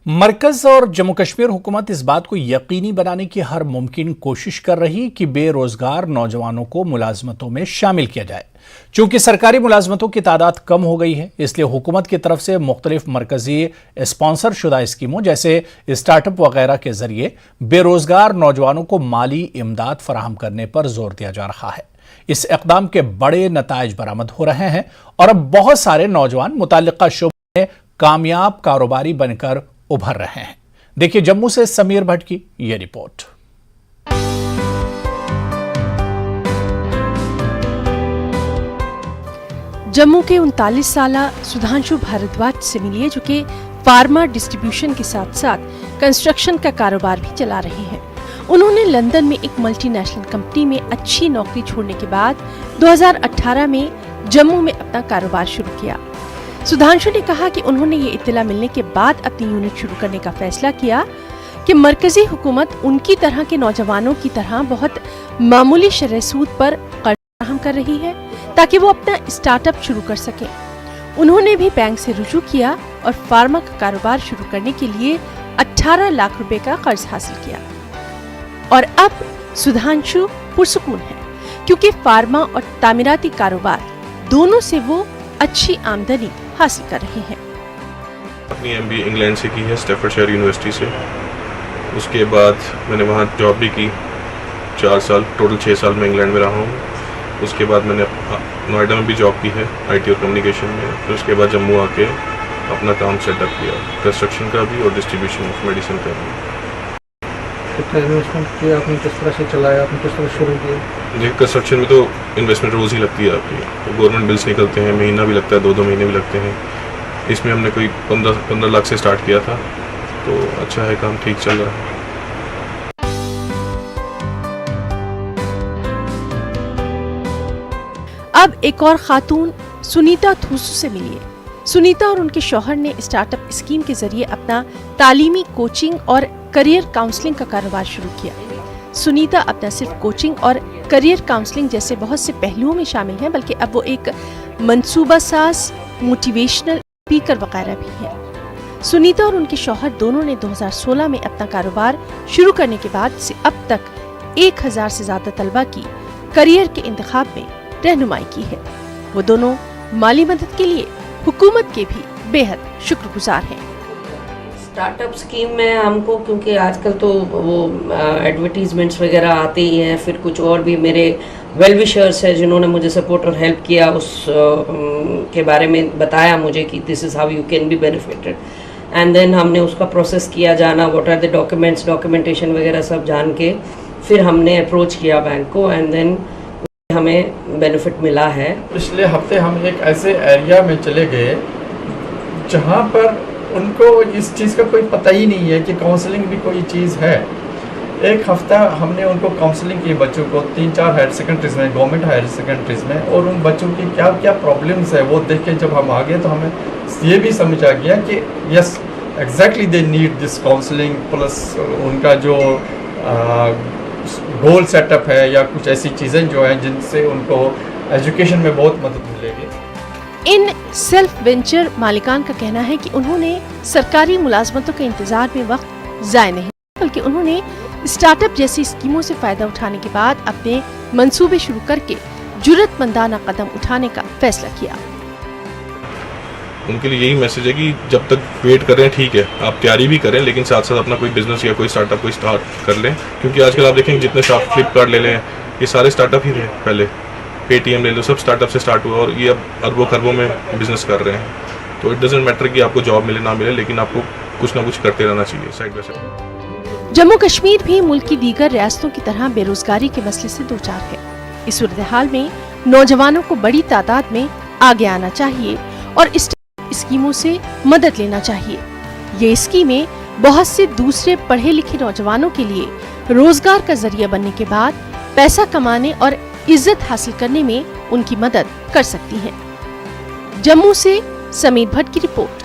मरकज और जम्मू कश्मीर हुकूमत इस बात को यकीनी बनाने की हर मुमकिन कोशिश कर रही कि बेरोजगार नौजवानों को मुलाजमतों में शामिल किया जाए। चूंकि सरकारी मुलाजमतों की तादाद कम हो गई है, इसलिए हुकूमत की तरफ से मुख्तलिफ मरकजी स्पॉन्सर शुदा स्कीमों जैसे स्टार्टअप वगैरह के जरिए बेरोजगार नौजवानों को माली इमदाद फराहम करने पर जोर दिया जा रहा है। इस इक़दाम के बड़े नताइज बरामद हो रहे हैं और अब बहुत सारे नौजवान मुताल्लिका शोबे में कामयाब कारोबारी बनकर उभर रहे हैं। देखिए जम्मू से समीर भट्ट की यह रिपोर्ट। जम्मू के 39 साला सुधांशु भारद्वाज से मिलिए, जो कि फार्मा डिस्ट्रीब्यूशन के साथ साथ कंस्ट्रक्शन का कारोबार भी चला रहे हैं। उन्होंने लंदन में एक मल्टीनेशनल कंपनी में अच्छी नौकरी छोड़ने के बाद 2018 में जम्मू में अपना कारोबार शुरू किया। सुधांशु ने कहा कि उन्होंने ये इत्तला मिलने के बाद अपनी यूनिट शुरू करने का फैसला किया कि मरकजी हुकूमत उनकी तरह के नौजवानों की तरह बहुत मामूली शरह सूद पर कर्ज फराहम कर रही है ताकि वो अपना स्टार्टअप शुरू कर सके। उन्होंने भी बैंक से रुजू किया और फार्मा का कारोबार शुरू करने के लिए 18 लाख रुपए का कर्ज हासिल किया और अब सुधांशु पुरसुकून है, क्योंकि फार्मा और तामीराती कारोबार दोनों से वो अच्छी आमदनी हासिल कर रहे हैं। अपनी MBA इंग्लैंड से की है, स्टैफर्डशायर यूनिवर्सिटी से। उसके बाद मैंने वहाँ जॉब भी की 4 साल, टोटल 6 साल में इंग्लैंड में रहा हूँ। उसके बाद मैंने नोएडा में भी जॉब की है IT और कम्युनिकेशन में। फिर उसके बाद जम्मू आके अपना काम सेटअप किया, कंस्ट्रक्शन का भी और डिस्ट्रीब्यूशन ऑफ मेडिसिन का भी। कितना इन्वेस्टमेंट किया आपने, किस तरह से चलाया आपने, किस तरह शुरू किया? देखिए कंस्ट्रक्शन में तो इन्वेस्टमेंट रोज़ ही लगती है आपकी, तो गवर्नमेंट बिल्स निकलते हैं, महीना भी लगता है, 2-2 महीने भी लगते हैं। इसमें हमने कोई 15 लाख से स्टार्ट किया था, तो अच्छा है, काम ठीक चल रहा है। अब एक और खातून सुनीता थूसू से मिलिए। सुनीता और उनके शौहर ने स्टार्टअप स्कीम के जरिए अपना तालीमी कोचिंग और करियर काउंसलिंग का कारोबार शुरू किया। सुनीता अब न सिर्फ कोचिंग और करियर काउंसलिंग जैसे बहुत से पहलुओं में शामिल हैं, बल्कि अब वो एक मंसूबा साज, मोटिवेशनल स्पीकर वगैरह भी है। सुनीता और उनके शौहर दोनों ने 2016 में अपना कारोबार शुरू करने के बाद से अब तक 1000 से ज्यादा तलबा की करियर के इंतखाब में रहनुमाई की है। वो दोनों माली मदद के लिए हुकूमत के भी बेहद शुक्रगुजार हैं। स्टार्टअप स्कीम में हमको, क्योंकि आजकल तो वो एडवर्टीजमेंट्स वगैरह आते ही हैं, फिर कुछ और भी मेरे वेल विशर्स है जिन्होंने मुझे सपोर्ट और हेल्प किया, उस के बारे में बताया मुझे कि this is how you can be benefited. And then हमने उसका प्रोसेस किया, जाना what are the documents, documentation वगैरह सब जान के फिर हमने अप्रोच किया बैंक को एंड देन हमें बेनिफिट मिला है। पिछले हफ्ते हम एक ऐसे एरिया में चले गए जहाँ पर उनको इस चीज़ का कोई पता ही नहीं है कि काउंसलिंग भी कोई चीज़ है। एक हफ्ता हमने उनको काउंसलिंग की, बच्चों को 3-4 हायर सेकेंडरीज में, गवर्नमेंट हायर सेकेंडरीज में, और उन बच्चों की क्या क्या प्रॉब्लम्स है वो देख के जब हम आ गए तो हमें ये भी समझ आ गया कि yes exactly they need this counselling, plus उनका जो गोल सेटअप है या कुछ ऐसी चीज़ें जो हैं जिनसे उनको एजुकेशन में बहुत मदद मिलेगी। इन सेल्फ वेंचर मालिकान का कहना है कि उन्होंने सरकारी मुलाजमतों के इंतजार में वक्त ज़ाय नहीं, बल्कि उन्होंने स्टार्टअप जैसी स्कीमों से फायदा उठाने के बाद अपने मंसूबे शुरू करके जुर्रतमंदाना कदम उठाने का फैसला किया। उनके लिए यही मैसेज है कि जब तक वेट कर रहे हैं ठीक है, आप तैयारी भी करें, लेकिन साथ साथ अपना कोई बिजनेस या कोई स्टार्टअप कोई स्टार्ट कर लें, क्योंकि आजकल आप देखेंगे जितने फ्लिपकार्ट ले लें, ये सारे स्टार्टअप ही थे। पहले पेटीएम ले लो, सब स्टार्टअप से स्टार्ट हुआ और ये अब अरबों खरबों में बिजनेस कर रहे हैं। तो इट डजंट मैटर कि आपको जॉब मिले ना मिले, लेकिन आपको कुछ ना कुछ करते रहना चाहिए side by side. Jammu Kashmir भी मुल्क की दीगर रियासतों की तरह बेरोजगारी के मसले से दो चार है। इस सूरत हाल में नौजवानों को बड़ी तादाद में आगे आना चाहिए और इस स्कीमों से मदद लेना चाहिए। ये स्कीमें बहुत से दूसरे पढ़े लिखे नौजवानों के लिए रोजगार का जरिया बनने के बाद पैसा कमाने और इज्जत हासिल करने में उनकी मदद कर सकती हैं। जम्मू से समीर भट्ट की रिपोर्ट।